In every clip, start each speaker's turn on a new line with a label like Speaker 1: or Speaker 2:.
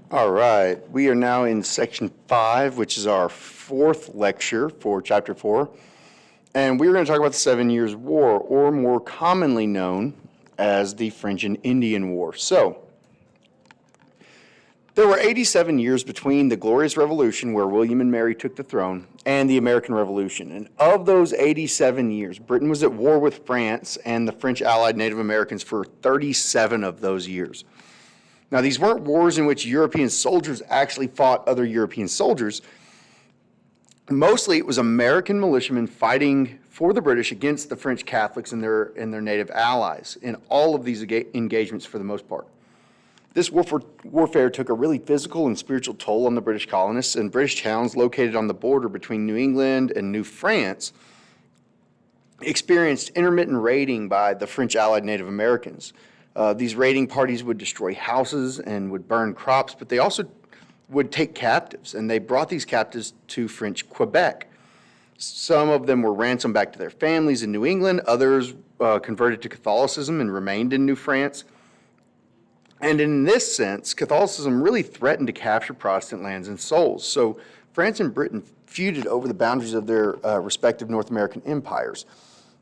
Speaker 1: All right, we are now in section 5, which is our fourth lecture for chapter 4. And we're going to talk about the 7 Years' War, or more commonly known as the French and Indian War. So, there were 87 years between the Glorious Revolution, where William and Mary took the throne, and the American Revolution. And of those 87 years, Britain was at war with France and the French allied Native Americans for 37 of those years. Now, these weren't wars in which European soldiers actually fought other European soldiers. Mostly, it was American militiamen fighting for the British against the French Catholics and their native allies in all of these engagements for the most part. This warfare took a really physical and spiritual toll on the British colonists, and British towns located on the border between New England and New France experienced intermittent raiding by the French allied Native Americans. These raiding parties would destroy houses and would burn crops, but they also would take captives, and they brought these captives to French Quebec. Some of them were ransomed back to their families in New England. Others converted to Catholicism and remained in New France. And in this sense, Catholicism really threatened to capture Protestant lands and souls. So France and Britain feuded over the boundaries of their respective North American empires.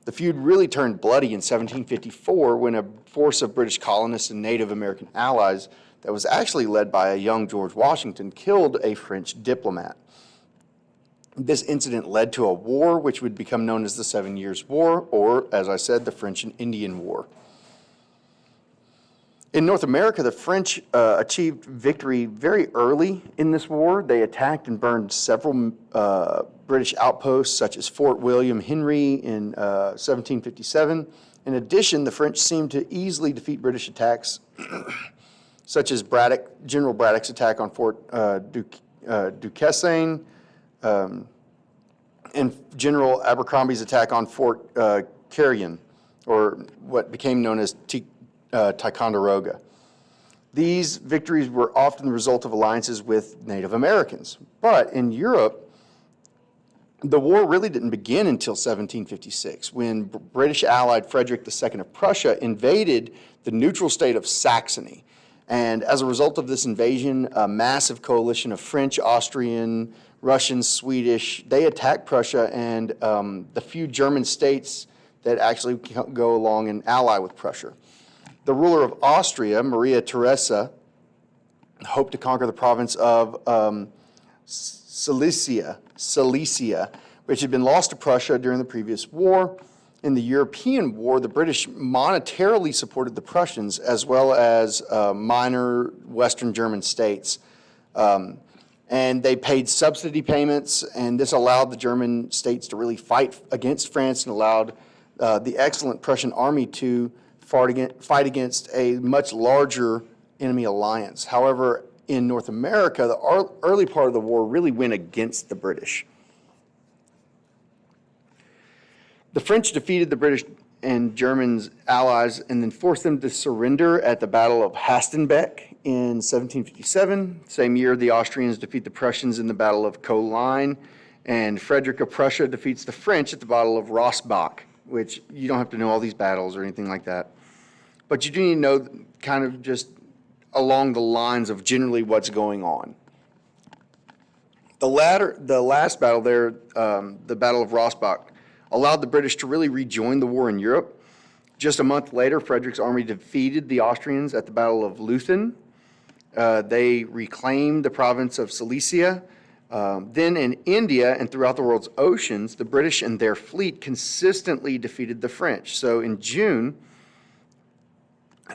Speaker 1: The feud really turned bloody in 1754 when a force of British colonists and Native American allies that was actually led by a young George Washington killed a French diplomat. This incident led to a war which would become known as the 7 Years' War, or, as I said, the French and Indian War. In North America, the French achieved victory very early in this war. They attacked and burned several British outposts, such as Fort William Henry in 1757. In addition, the French seemed to easily defeat British attacks, such as General Braddock's attack on Fort Duquesne, and General Abercrombie's attack on Fort Carillon, or what became known as Ticonderoga. These victories were often the result of alliances with Native Americans. But in Europe, the war really didn't begin until 1756, when British allied Frederick II of Prussia invaded the neutral state of Saxony. And as a result of this invasion, a massive coalition of French, Austrian, Russian, Swedish, they attacked Prussia and the few German states that actually go along and ally with Prussia. The ruler of Austria, Maria Theresa, hoped to conquer the province of Silesia, which had been lost to Prussia during the previous war. In the European War, the British monetarily supported the Prussians as well as minor Western German states. And they paid subsidy payments, and this allowed the German states to really fight against France and allowed the excellent Prussian army to fight against a much larger enemy alliance. However, in North America, the early part of the war really went against the British. The French defeated the British and Germans allies and then forced them to surrender at the Battle of Hastenbeck in 1757. Same year, the Austrians defeat the Prussians in the Battle of Colonial, and Frederick of Prussia defeats the French at the Battle of Rossbach, which you don't have to know all these battles or anything like that. But you do need to know kind of just along the lines of generally what's going on. The last battle there, the Battle of Rossbach, allowed the British to really rejoin the war in Europe. Just a month later, Frederick's army defeated the Austrians at the Battle of Leuthen. They reclaimed the province of Silesia. Then in India and throughout the world's oceans, the British and their fleet consistently defeated the French. So in June,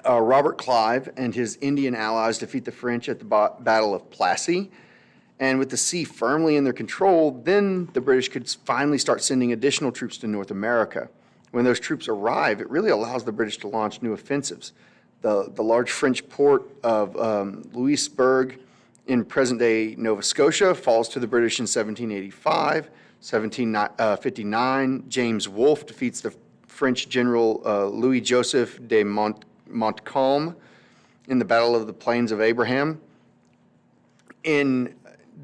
Speaker 1: Robert Clive and his Indian allies defeat the French at the Battle of Plassey. And with the sea firmly in their control, then the British could finally start sending additional troops to North America. When those troops arrive, it really allows the British to launch new offensives. The large French port of Louisbourg in present-day Nova Scotia falls to the British in 1785. 1759, James Wolfe defeats the French general Louis-Joseph de Montcalm in the Battle of the Plains of Abraham.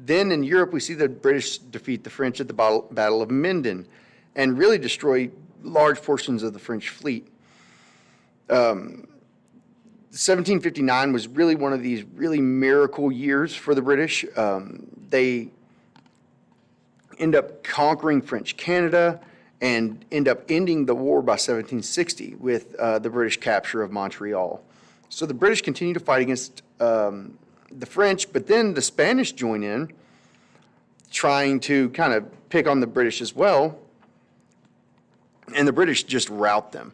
Speaker 1: Then in Europe, we see the British defeat the French at the Battle of Minden and really destroy large portions of the French fleet. 1759 was really one of these really miracle years for the British. They end up conquering French Canada and end up ending the war by 1760 with the British capture of Montreal. So the British continue to fight against the French, but then the Spanish join in, trying to kind of pick on the British as well, and the British just rout them.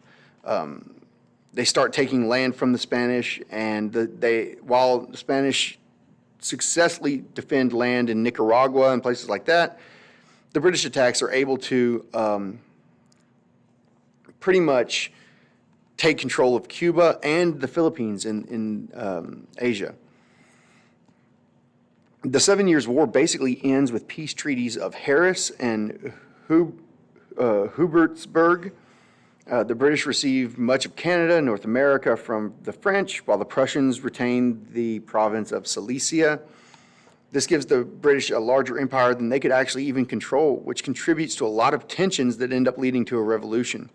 Speaker 1: They start taking land from the Spanish, and while the Spanish successfully defend land in Nicaragua and places like that, the British attacks are able to pretty much take control of Cuba and the Philippines in Asia. The 7 Years' War basically ends with peace treaties of Harris and Hubertsburg. The British received much of Canada and North America from the French, while the Prussians retained the province of Silesia. This gives the British a larger empire than they could actually even control, which contributes to a lot of tensions that end up leading to a revolution.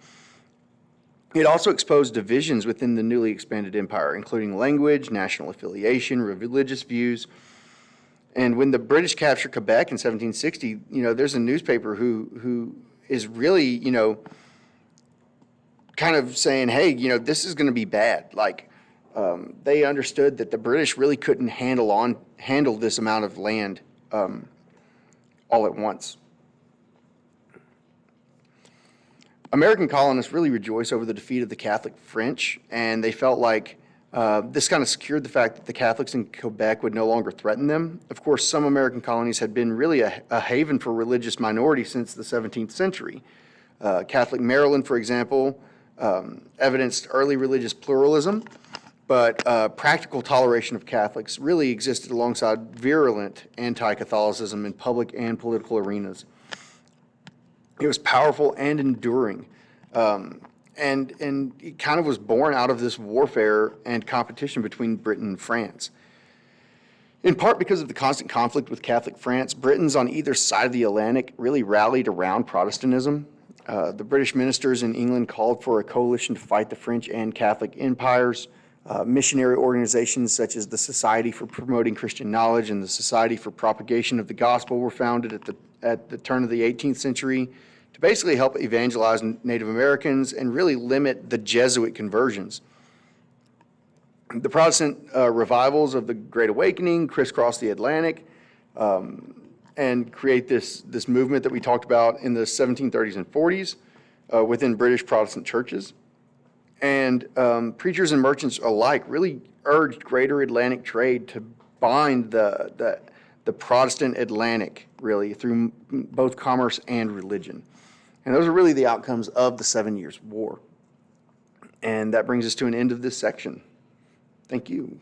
Speaker 1: It also exposed divisions within the newly expanded empire, including language, national affiliation, religious views. And when the British captured Quebec in 1760, there's a newspaper who is really, kind of saying, hey, this is going to be bad. They understood that the British really couldn't handle this amount of land all at once. American colonists really rejoice over the defeat of the Catholic French, and they felt like this kind of secured the fact that the Catholics in Quebec would no longer threaten them. Of course, some American colonies had been really a haven for religious minorities since the 17th century. Catholic Maryland, for example, evidenced early religious pluralism, but practical toleration of Catholics really existed alongside virulent anti-Catholicism in public and political arenas. It was powerful and enduring, and it kind of was born out of this warfare and competition between Britain and France. In part because of the constant conflict with Catholic France, Britons on either side of the Atlantic really rallied around Protestantism. The British ministers in England called for a coalition to fight the French and Catholic empires. Missionary organizations such as the Society for Promoting Christian Knowledge and the Society for Propagation of the Gospel were founded at the turn of the 18th century to basically help evangelize Native Americans and really limit the Jesuit conversions. The Protestant revivals of the Great Awakening crisscrossed the Atlantic and create this movement that we talked about in the 1730s and 40s within British Protestant churches. And preachers and merchants alike really urged greater Atlantic trade to bind the Protestant Atlantic, really, through both commerce and religion. And those are really the outcomes of the 7 Years' War. And that brings us to an end of this section. Thank you.